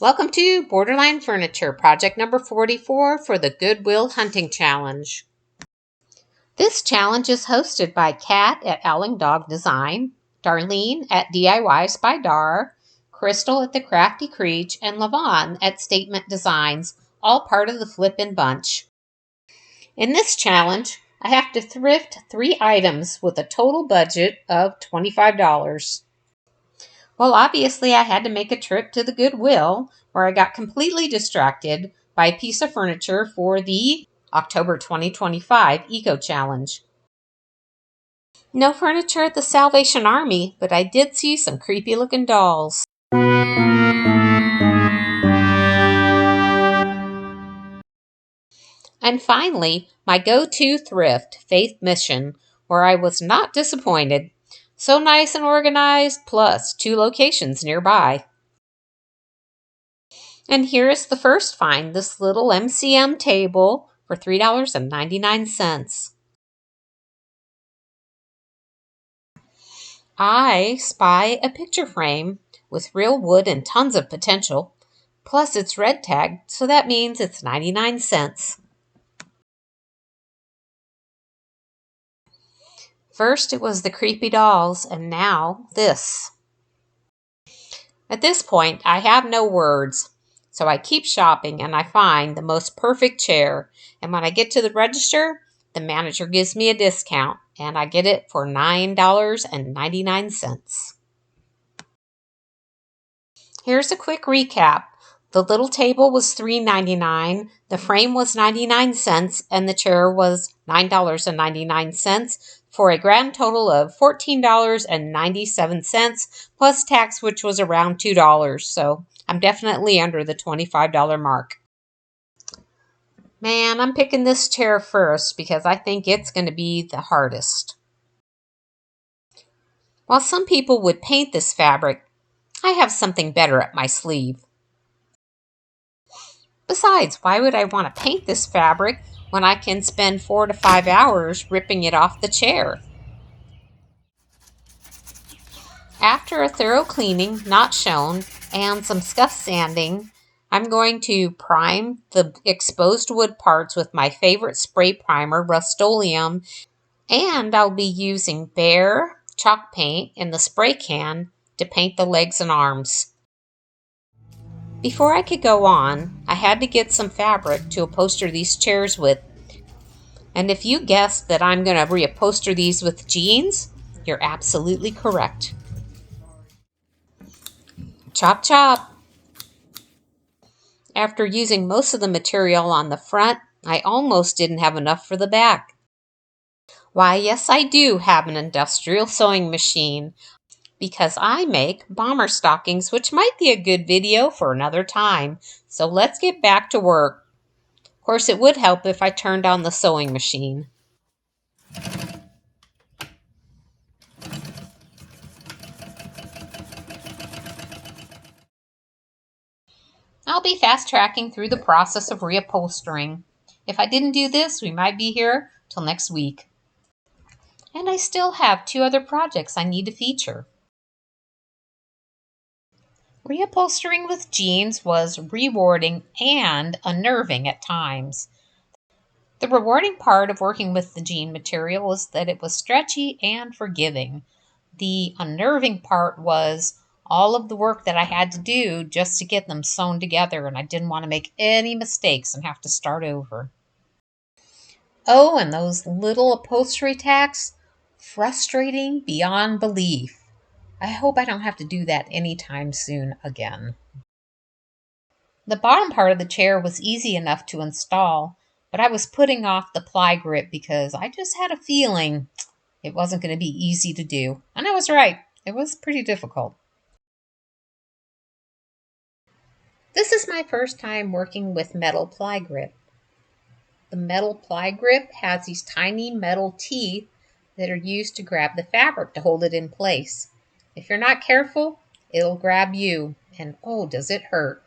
Welcome to Borderline Furniture, project number 44 for the Goodwill Hunting Challenge. This challenge is hosted by Kat at Owling Dog Design, Darlene at DIYs by Dar, Crystal at the Crafty Creech, and Lavon at Statement Designs, all part of the Flippin Bunch. In this challenge, I have to thrift 3 items with a total budget of $25. Well, obviously, I had to make a trip to the Goodwill, where I got completely distracted by a piece of furniture for the October 2025 Eco Challenge. No furniture at the Salvation Army, but I did see some creepy-looking dolls. And finally, my go-to thrift, Faith Mission, where I was not disappointed. So nice and organized, plus 2 locations nearby. And here is the first find, this little MCM table for $3.99. I spy a picture frame with real wood and tons of potential, plus it's red tagged, so that means it's 99 cents. First it was the creepy dolls, and now this. At this point, I have no words, so I keep shopping and I find the most perfect chair, and when I get to the register, the manager gives me a discount, and I get it for $9.99. Here's a quick recap. The little table was $3.99, the frame was 99 cents, and the chair was $9.99 for a grand total of $14.97 plus tax, which was around $2. So I'm definitely under the $25 mark. Man, I'm picking this chair first because I think it's going to be the hardest. While some people would paint this fabric, I have something better up my sleeve. Besides, why would I want to paint this fabric when I can spend 4 to 5 hours ripping it off the chair? After a thorough cleaning, not shown, and some scuff sanding, I'm going to prime the exposed wood parts with my favorite spray primer, Rust-Oleum, and I'll be using Behr chalk paint in the spray can to paint the legs and arms. Before I could go on, I had to get some fabric to upholster these chairs with. And if you guessed that I'm going to reupholster these with jeans, you're absolutely correct. Chop chop! After using most of the material on the front, I almost didn't have enough for the back. Why, yes, I do have an industrial sewing machine, because I make bomber stockings, which might be a good video for another time. So let's get back to work. Of course, it would help if I turned on the sewing machine. I'll be fast-tracking through the process of reupholstering. If I didn't do this, we might be here till next week. And I still have 2 other projects I need to feature. Reupholstering with jeans was rewarding and unnerving at times. The rewarding part of working with the jean material was that it was stretchy and forgiving. The unnerving part was all of the work that I had to do just to get them sewn together, and I didn't want to make any mistakes and have to start over. Oh, and those little upholstery tacks, frustrating beyond belief. I hope I don't have to do that anytime soon again. The bottom part of the chair was easy enough to install, but I was putting off the ply grip because I just had a feeling it wasn't going to be easy to do. And I was right. It was pretty difficult. This is my first time working with metal ply grip. The metal ply grip has these tiny metal teeth that are used to grab the fabric to hold it in place. If you're not careful, it'll grab you, and oh, does it hurt.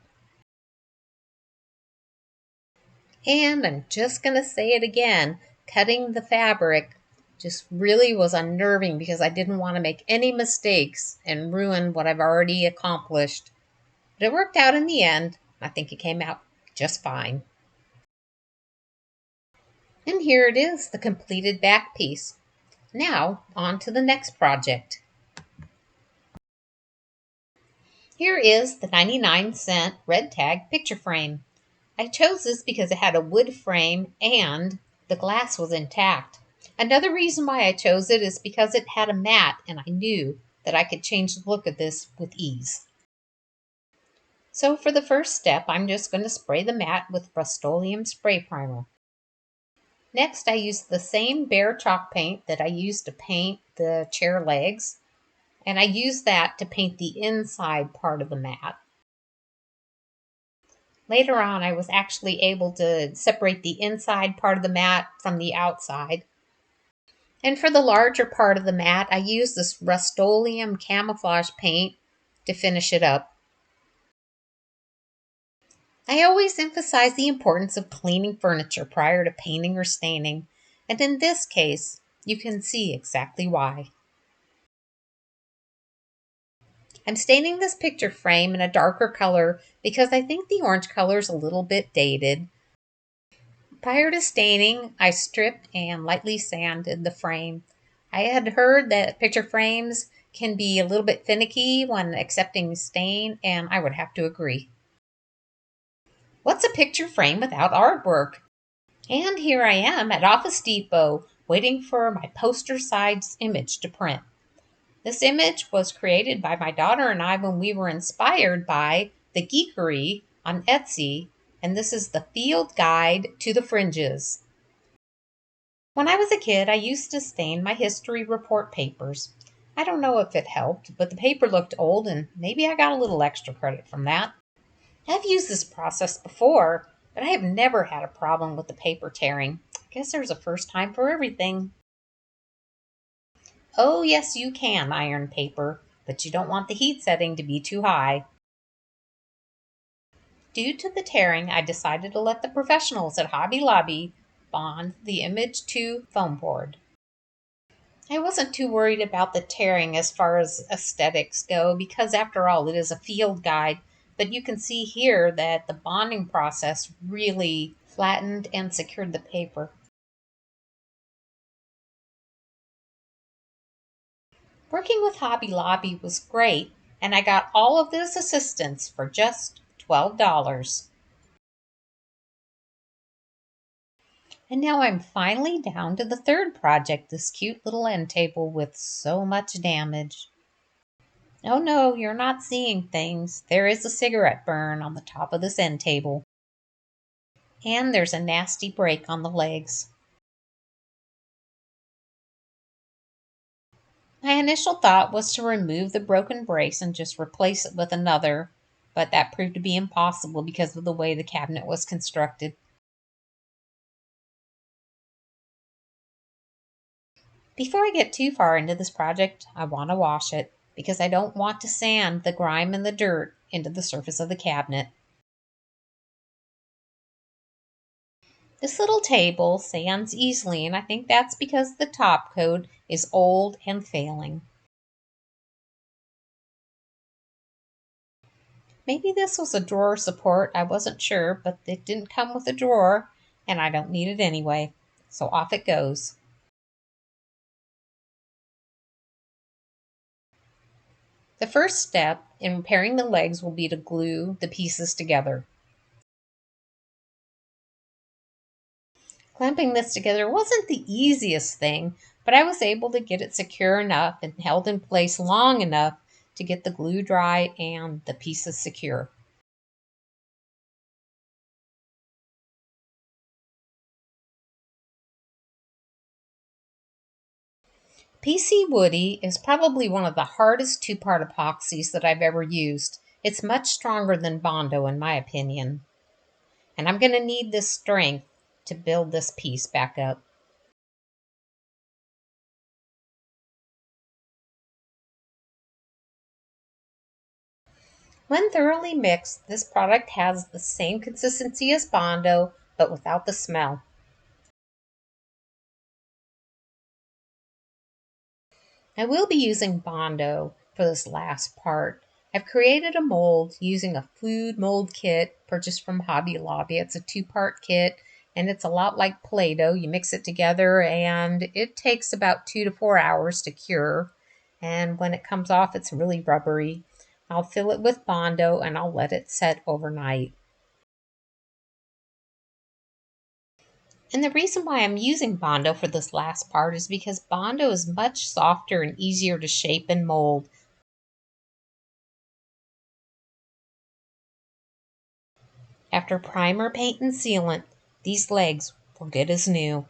And I'm just going to say it again, cutting the fabric just really was unnerving because I didn't want to make any mistakes and ruin what I've already accomplished. But it worked out in the end. I think it came out just fine. And here it is, the completed back piece. Now, on to the next project. Here is the 99-cent red tag picture frame. I chose this because it had a wood frame and the glass was intact. Another reason why I chose it is because it had a mat and I knew that I could change the look of this with ease. So for the first step, I'm just going to spray the mat with Rust-Oleum spray primer. Next, I used the same bare chalk paint that I used to paint the chair legs, and I used that to paint the inside part of the mat. Later on, I was actually able to separate the inside part of the mat from the outside. And for the larger part of the mat, I used this Rust-Oleum camouflage paint to finish it up. I always emphasize the importance of cleaning furniture prior to painting or staining, and in this case, you can see exactly why. I'm staining this picture frame in a darker color because I think the orange color is a little bit dated. Prior to staining, I stripped and lightly sanded the frame. I had heard that picture frames can be a little bit finicky when accepting stain, and I would have to agree. What's a picture frame without artwork? And here I am at Office Depot waiting for my poster size image to print. This image was created by my daughter and I when we were inspired by the geekery on Etsy, and this is the field guide to the fringes. When I was a kid, I used to stain my history report papers. I don't know if it helped, but the paper looked old and maybe I got a little extra credit from that. I've used this process before, but I have never had a problem with the paper tearing. I guess there's a first time for everything. Oh, yes, you can iron paper, but you don't want the heat setting to be too high. Due to the tearing, I decided to let the professionals at Hobby Lobby bond the image to foam board. I wasn't too worried about the tearing as far as aesthetics go because, after all, it is a field guide, but you can see here that the bonding process really flattened and secured the paper. Working with Hobby Lobby was great, and I got all of this assistance for just $12. And now I'm finally down to the third project, this cute little end table with so much damage. Oh no, you're not seeing things. There is a cigarette burn on the top of this end table. And there's a nasty break on the legs. My initial thought was to remove the broken brace and just replace it with another, but that proved to be impossible because of the way the cabinet was constructed. Before I get too far into this project, I want to wash it because I don't want to sand the grime and the dirt into the surface of the cabinet. This little table sands easily, and I think that's because the top coat is old and failing. Maybe this was a drawer support, I wasn't sure, but it didn't come with a drawer, and I don't need it anyway. So off it goes. The first step in repairing the legs will be to glue the pieces together. Clamping this together wasn't the easiest thing, but I was able to get it secure enough and held in place long enough to get the glue dry and the pieces secure. PC Woody is probably one of the hardest two-part epoxies that I've ever used. It's much stronger than Bondo in my opinion. And I'm going to need this strength to build this piece back up. When thoroughly mixed, this product has the same consistency as Bondo, but without the smell. I will be using Bondo for this last part, I've created a mold using a food mold kit purchased from Hobby Lobby. It's a 2-part kit, and it's a lot like Play-Doh. You mix it together, and it takes about 2 to 4 hours to cure. And when it comes off, it's really rubbery. I'll fill it with Bondo, and I'll let it set overnight. And the reason why I'm using Bondo for this last part is because Bondo is much softer and easier to shape and mold. After primer, paint, and sealant, these legs were good as new.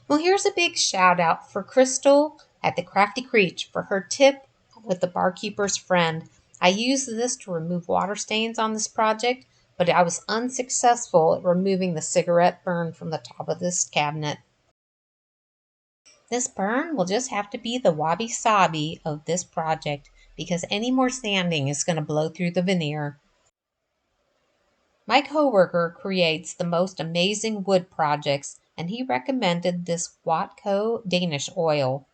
Well, here's a big shout out for Crystal at the Crafty Creech for her tip with the barkeeper's friend. I used this to remove water stains on this project, but I was unsuccessful at removing the cigarette burn from the top of this cabinet. This burn will just have to be the wabi-sabi of this project because any more sanding is going to blow through the veneer. My coworker creates the most amazing wood projects, and he recommended this Watco Danish oil.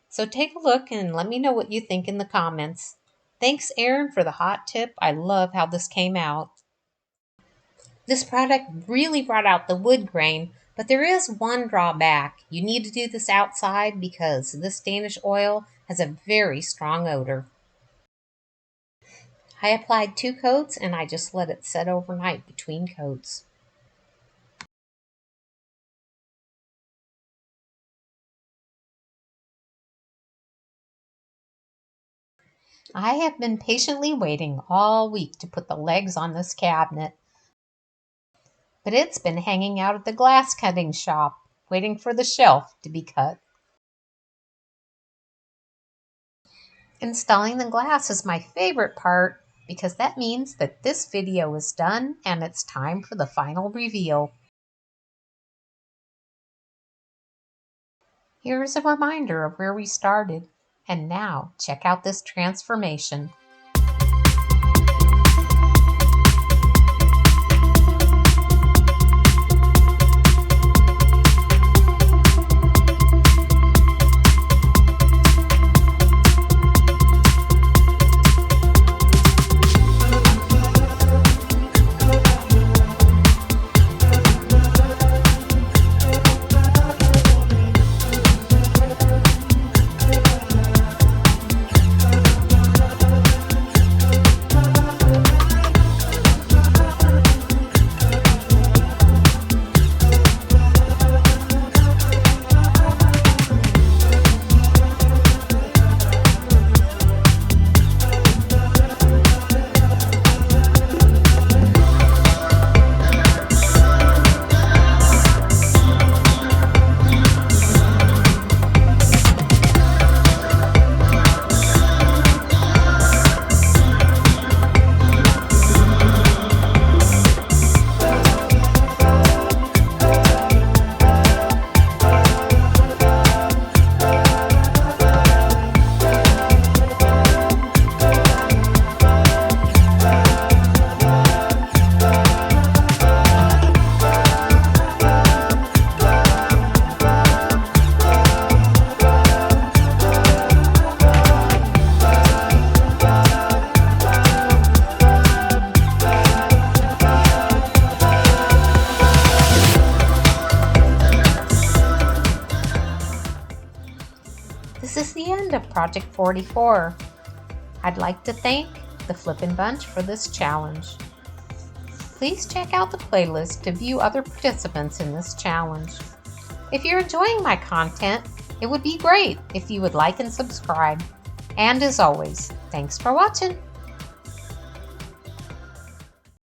So take a look and let me know what you think in the comments. Thanks, Erin, for the hot tip. I love how this came out. This product really brought out the wood grain, but there is one drawback. You need to do this outside because this Danish oil has a very strong odor. I applied 2 coats and I just let it set overnight between coats. I have been patiently waiting all week to put the legs on this cabinet, but it's been hanging out at the glass cutting shop, waiting for the shelf to be cut. Installing the glass is my favorite part because that means that this video is done and it's time for the final reveal. Here's a reminder of where we started, and now check out this transformation. This is the end of Project 44. I'd like to thank the Flippin Bunch for this challenge. Please check out the playlist to view other participants in this challenge. If you're enjoying my content, it would be great if you would like and subscribe. And as always, thanks for watching.